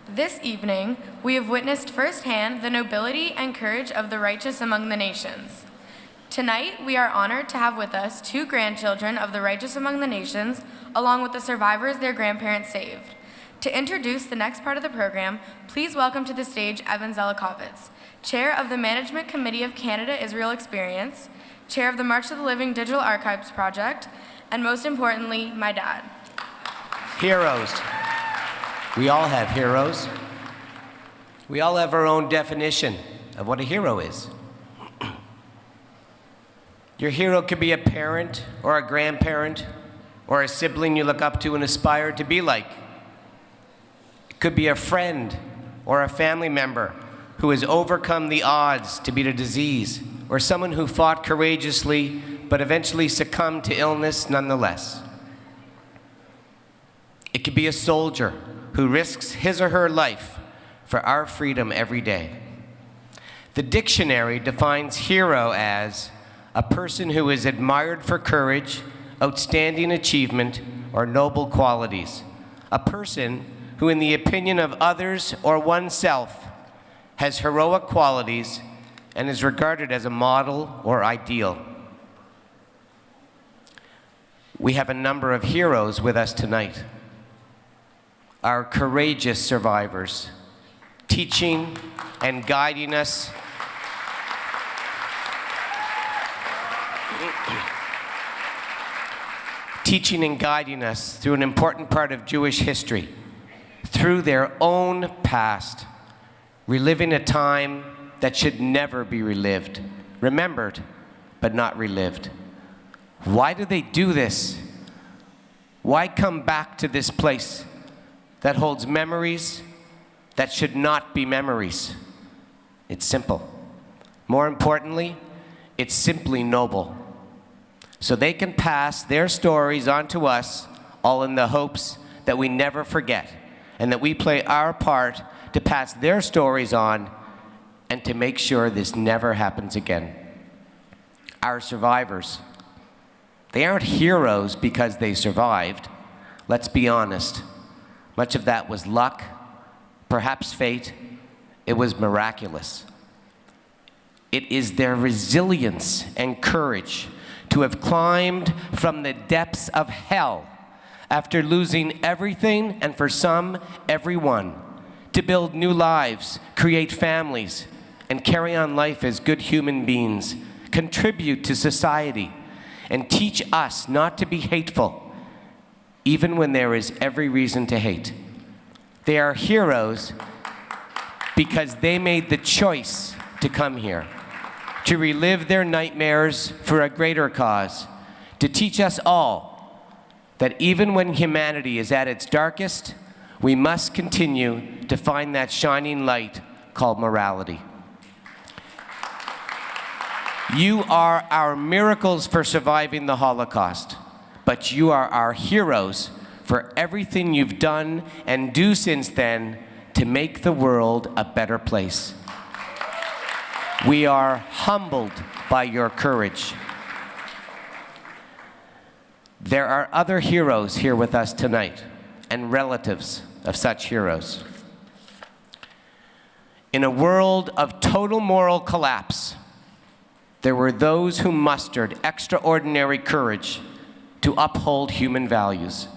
This evening, we have witnessed firsthand the nobility and courage of the righteous among the nations. Tonight, we are honored to have with us two grandchildren of the righteous among the nations, along with the survivors their grandparents saved. To introduce the next part of the program, please welcome to the stage Evan Zelikovitz, Chair of the Management Committee of Canada-Israel Experience, Chair of the March to the Living Digital Archives Project, and most importantly, my dad. Heroes. We all have heroes. We all have our own definition of what a hero is. Your hero could be a parent or a grandparent or a sibling you look up to and aspire to be like. It could be a friend or a family member who has overcome the odds to beat a disease, or someone who fought courageously but eventually succumbed to illness nonetheless. It could be a soldier who risks his or her life for our freedom every day. The dictionary defines hero as a person who is admired for courage, outstanding achievement, or noble qualities. A person who, in the opinion of others or oneself, has heroic qualities and is regarded as a model or ideal. We have a number of heroes with us tonight. Our courageous survivors, teaching and guiding us through an important part of Jewish history, through their own past, reliving a time that should never be relived, remembered, but not relived. Why do they do this? Why come back to this place that holds memories that should not be memories? It's simple. More importantly, it's simply noble. So they can pass their stories on to us, all in the hopes that we never forget, and that we play our part to pass their stories on and to make sure this never happens again. Our survivors, they aren't heroes because they survived. Let's be honest. Much of that was luck, perhaps fate. It was miraculous. It is their resilience and courage to have climbed from the depths of hell after losing everything, and for some, everyone, to build new lives, create families, and carry on life as good human beings, contribute to society, and teach us not to be hateful, even when there is every reason to hate. They are heroes because they made the choice to come here, to relive their nightmares for a greater cause, to teach us all that even when humanity is at its darkest, we must continue to find that shining light called morality. You are our miracles for surviving the Holocaust, but you are our heroes for everything you've done and do since then to make the world a better place. We are humbled by your courage. There are other heroes here with us tonight, and relatives of such heroes. In a world of total moral collapse, there were those who mustered extraordinary courage to uphold human values.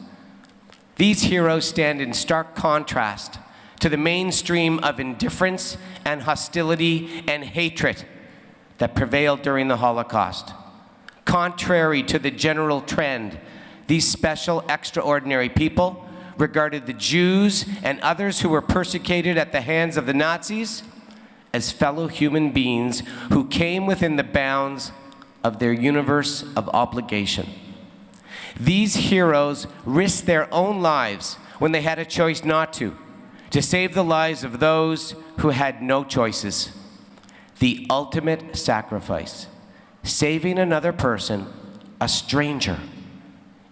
These heroes stand in stark contrast to the mainstream of indifference and hostility and hatred that prevailed during the Holocaust. Contrary to the general trend, these special, extraordinary people regarded the Jews and others who were persecuted at the hands of the Nazis as fellow human beings who came within the bounds of their universe of obligation. These heroes risked their own lives when they had a choice not to save the lives of those who had no choices. The ultimate sacrifice, saving another person, a stranger,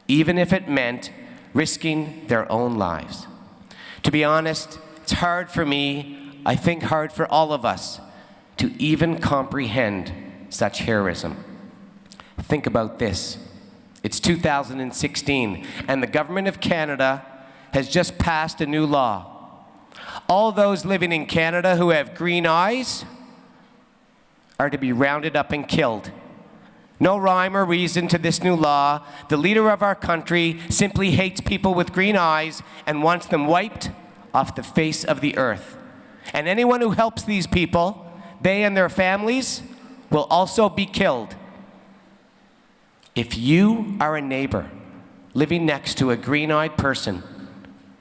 even if it meant risking their own lives. To be honest, it's hard for me, I think hard for all of us, to even comprehend such heroism. Think about this. It's 2016, and the government of Canada has just passed a new law. All those living in Canada who have green eyes are to be rounded up and killed. No rhyme or reason to this new law. The leader of our country simply hates people with green eyes and wants them wiped off the face of the earth. And anyone who helps these people, they and their families, will also be killed. If you are a neighbor living next to a green-eyed person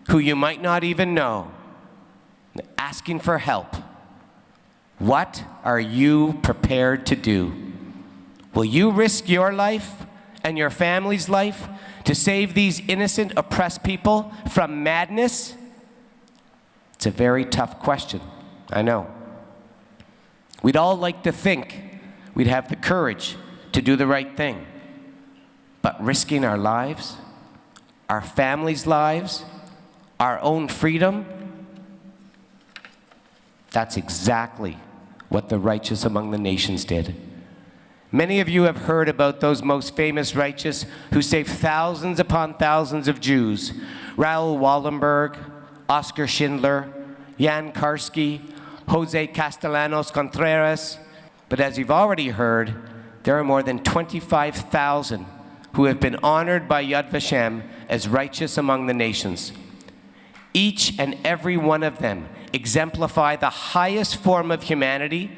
who you might not even know, asking for help, what are you prepared to do? Will you risk your life and your family's life to save these innocent, oppressed people from madness? It's a very tough question, I know. We'd all like to think we'd have the courage to do the right thing. But risking our lives, our families' lives, our own freedom, that's exactly what the righteous among the nations did. Many of you have heard about those most famous righteous who saved thousands upon thousands of Jews. Raoul Wallenberg, Oskar Schindler, Jan Karski, Jose Castellanos Contreras. But as you've already heard, there are more than 25,000 who have been honored by Yad Vashem as righteous among the nations. Each and every one of them exemplify the highest form of humanity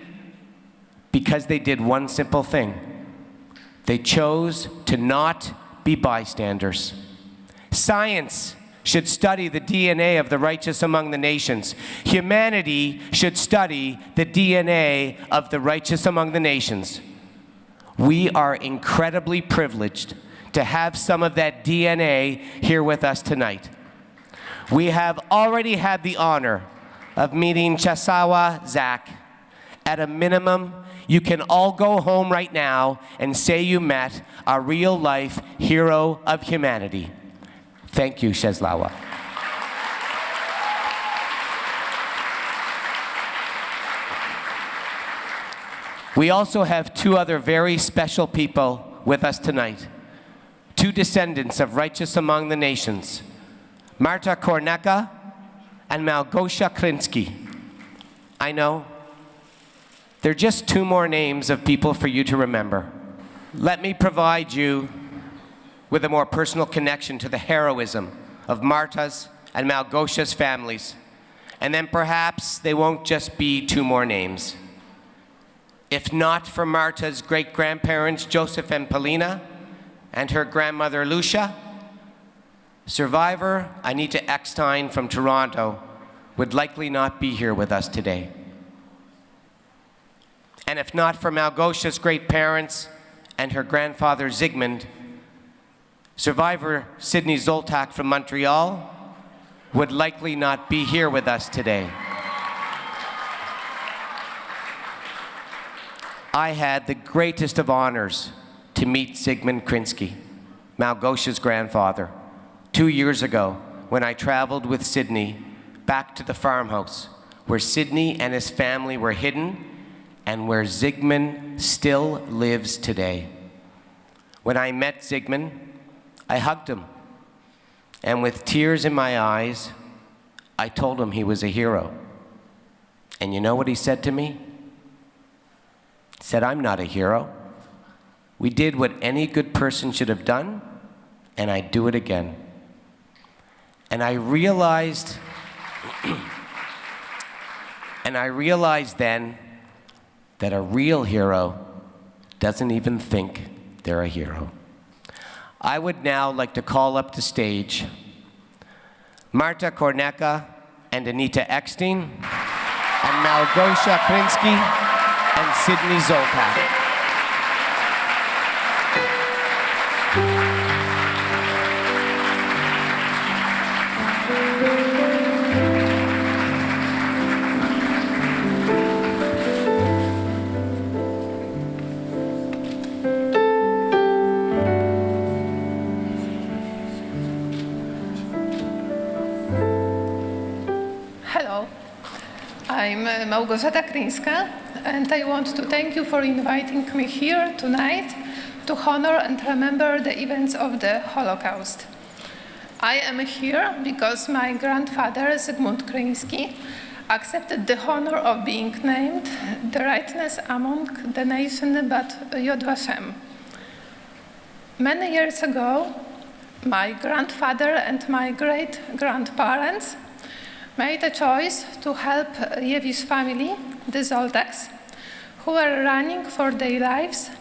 because they did one simple thing. They chose to not be bystanders. Science should study the DNA of the righteous among the nations. Humanity should study the DNA of the righteous among the nations. We are incredibly privileged to have some of that DNA here with us tonight. We have already had the honor of meeting Chasawa Zach. At a minimum, you can all go home right now and say you met a real-life hero of humanity. Thank you, Sheslawa. We also have two other very special people with us tonight. Two descendants of righteous among the nations, Marta Kornecka and Malgosia Krynski. I know, they're just two more names of people for you to remember. Let me provide you with a more personal connection to the heroism of Marta's and Malgosia's families, and then perhaps they won't just be two more names. If not for Marta's great-grandparents, Joseph and Paulina, and her grandmother, Lucia, survivor Anita Ekstein from Toronto would likely not be here with us today. And if not for Malgosia's great parents and her grandfather, Zigmund, survivor Sidney Zoltak from Montreal would likely not be here with us today. I had the greatest of honors to meet Zigmund Krynski, Malgosia's grandfather, 2 years ago when I traveled with Sidney back to the farmhouse where Sidney and his family were hidden and where Zigmund still lives today. When I met Zigmund, I hugged him, and with tears in my eyes, I told him he was a hero. And you know what he said to me? He said, "I'm not a hero. We did what any good person should have done, and I'd do it again." And I realized, then that a real hero doesn't even think they're a hero. I would now like to call up to stage Marta Kornecka and Anita Ekstein, and Malgosia Krynski and Sidney Zoltak. I'm Malgozata Krynska, and I want to thank you for inviting me here tonight to honor and remember the events of the Holocaust. I am here because my grandfather, Zigmund Krynski, accepted the honor of being named the rightness among the nation but Yod Vashem. Many years ago, my grandfather and my great-grandparents made a choice to help Jewish family, the Zoltaks, who were running for their lives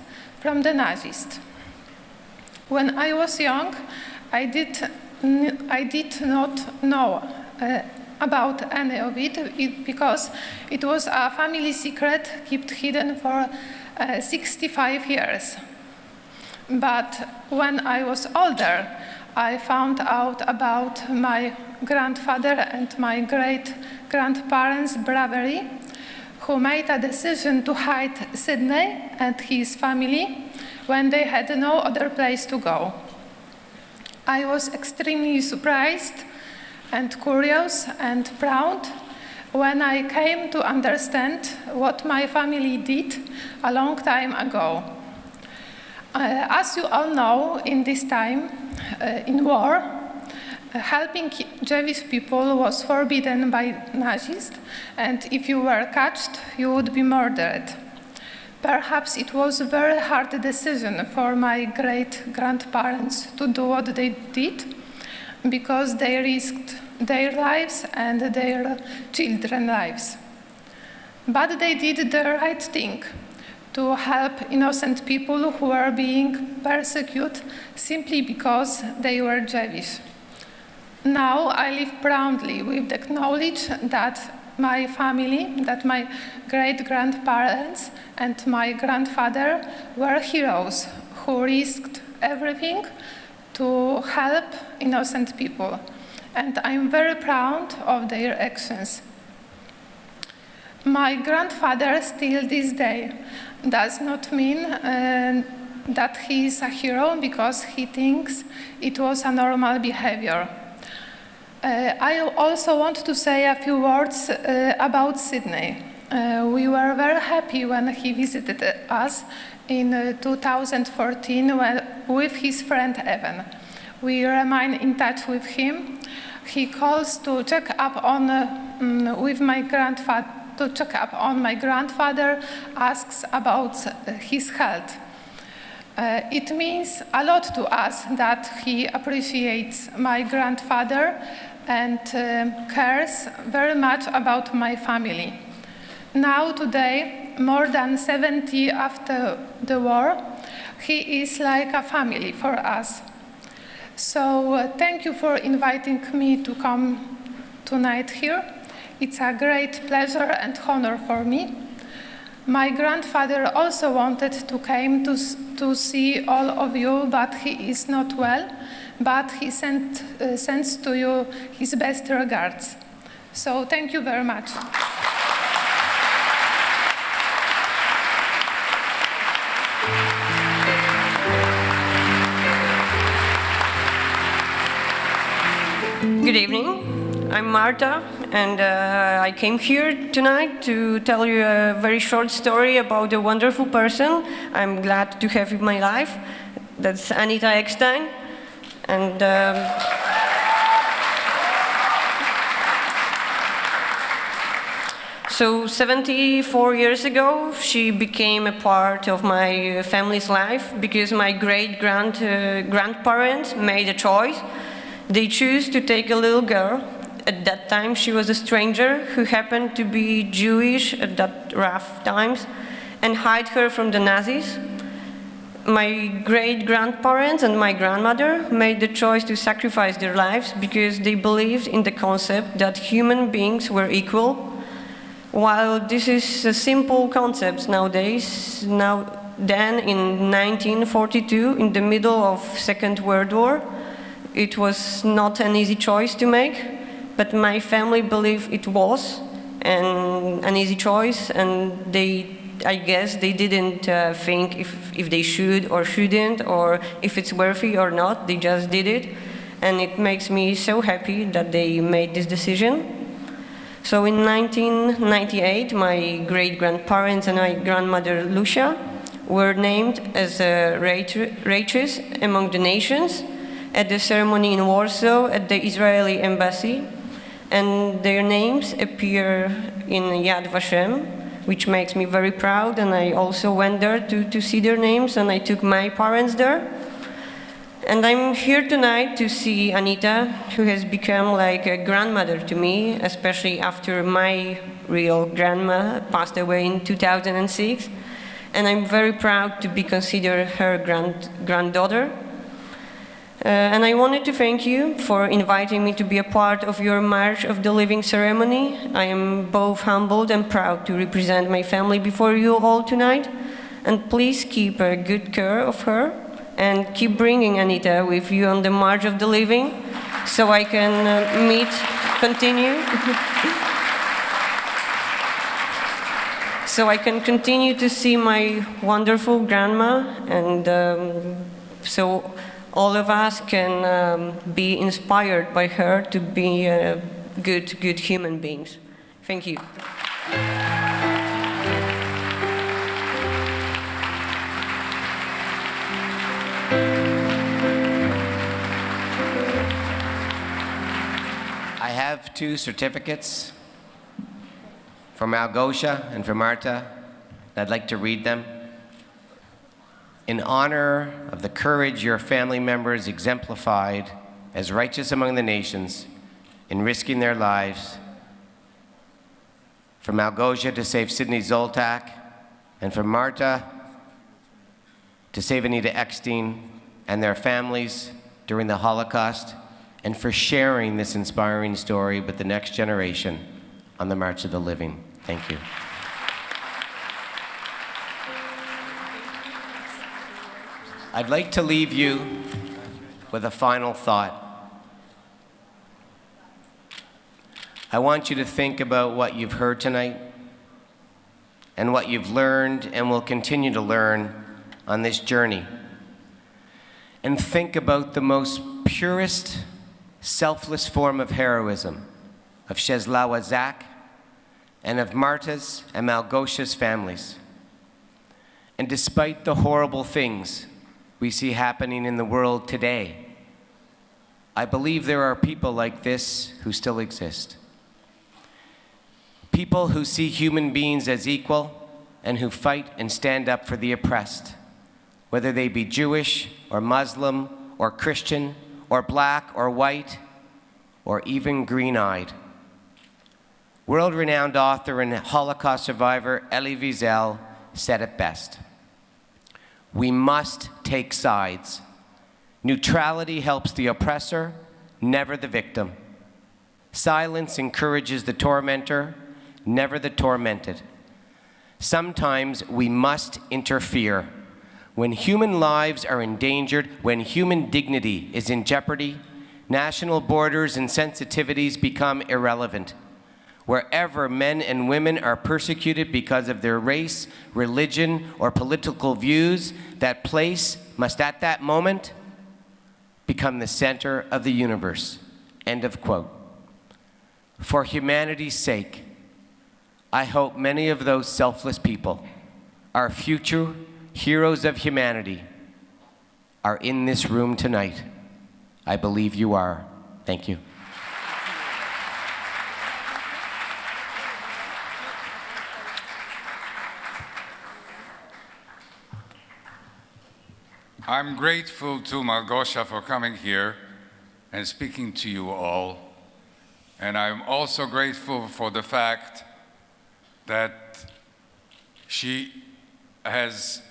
from the Nazis. When I was young, I did not know about any of it because it was a family secret kept hidden for 65 years. But when I was older, I found out about my grandfather and my great-grandparents' bravery, who made a decision to hide Sidney and his family when they had no other place to go. I was extremely surprised and curious and proud when I came to understand what my family did a long time ago. As you all know, in this time, in war, helping Jewish people was forbidden by Nazis, and if you were caught, you would be murdered. Perhaps it was a very hard decision for my great-grandparents to do what they did, because they risked their lives and their children's lives. But they did the right thing, to help innocent people who were being persecuted simply because they were Jewish. Now I live proudly with the knowledge that my family, that my great-grandparents and my grandfather were heroes who risked everything to help innocent people. And I'm very proud of their actions. My grandfather still this day does not mean that he is a hero because he thinks it was a normal behavior. I also want to say a few words about Sidney. We were very happy when he visited us in 2014 with his friend Evan. We remain in touch with him. He calls to check up on my grandfather, asks about his health. It means a lot to us that he appreciates my grandfather and cares very much about my family. Now, today, more than 70 after the war, he is like a family for us. So thank you for inviting me to come tonight here. It's a great pleasure and honor for me. My grandfather also wanted to come to see all of you, but he is not well. But he sends to you his best regards. So thank you very much. Good evening. I'm Marta, and I came here tonight to tell you a very short story about a wonderful person I'm glad to have in my life. That's Anita Ekstein. And so 74 years ago, she became a part of my family's life because my grandparents made a choice. They chose to take a little girl. At that time, she was a stranger who happened to be Jewish at that rough times, and hide her from the Nazis. My great-grandparents and my grandmother made the choice to sacrifice their lives because they believed in the concept that human beings were equal. While this is a simple concept nowadays, then in 1942, in the middle of Second World War, it was not an easy choice to make, but my family believed it was an easy choice, and I guess they didn't think if they should or shouldn't, or if it's worthy or not. They just did it, and it makes me so happy that they made this decision. So in 1998, my great-grandparents and my grandmother Lucia were named as righteous among the nations, at the ceremony in Warsaw at the Israeli embassy, and their names appear in Yad Vashem, which makes me very proud, and I also went there to see their names, and I took my parents there. And I'm here tonight to see Anita, who has become like a grandmother to me, especially after my real grandma passed away in 2006. And I'm very proud to be considered her granddaughter. And I wanted to thank you for inviting me to be a part of your March of the Living ceremony. I am both humbled and proud to represent my family before you all tonight. And please keep good care of her. And keep bringing Anita with you on the March of the Living, so I can continue. So I can continue to see my wonderful grandma, and so all of us can be inspired by her to be good human beings. Thank you. I have 2 certificates for Malgosia and for Marta. I'd like to read them. In honor of the courage your family members exemplified as righteous among the nations in risking their lives, for Malgosia to save Sidney Zoltak, and for Marta to save Anita Ekstein and their families during the Holocaust, and for sharing this inspiring story with the next generation on the March of the Living. Thank you. I'd like to leave you with a final thought. I want you to think about what you've heard tonight and what you've learned and will continue to learn on this journey. And think about the most purest, selfless form of heroism of Czesława Zak and of Marta's and Malgosia's families. And despite the horrible things we see happening in the world today, I believe there are people like this who still exist. People who see human beings as equal and who fight and stand up for the oppressed, whether they be Jewish or Muslim or Christian or black or white, or even green-eyed. World-renowned author and Holocaust survivor Elie Wiesel said it best. We must take sides. Neutrality helps the oppressor, never the victim. Silence encourages the tormentor, never the tormented. Sometimes we must interfere. When human lives are endangered, when human dignity is in jeopardy, national borders and sensitivities become irrelevant. Wherever men and women are persecuted because of their race, religion, or political views, that place must at that moment become the center of the universe. End of quote. For humanity's sake, I hope many of those selfless people, our future heroes of humanity, are in this room tonight. I believe you are. Thank you. I'm grateful to Malgosia for coming here and speaking to you all. And I'm also grateful for the fact that she has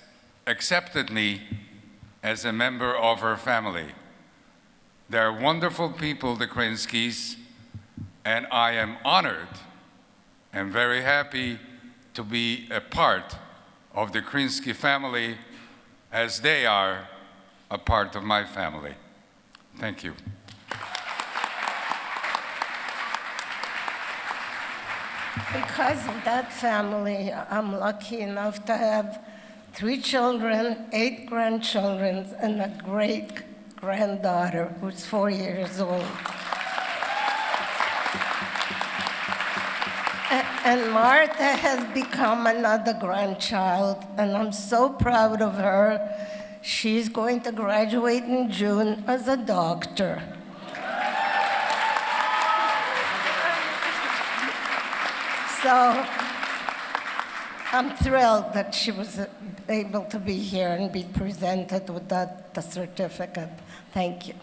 accepted me as a member of her family. They're wonderful people, the Krynskis, and I am honored and very happy to be a part of the Krynski family as they are a part of my family. Thank you. Because of that family, I'm lucky enough to have 3 children, 8 grandchildren, and a great-granddaughter who's 4 years old. And Marta has become another grandchild, and I'm so proud of her. she's going to graduate in June as a doctor. So I'm thrilled that she was able to be here and be presented with the certificate. Thank you.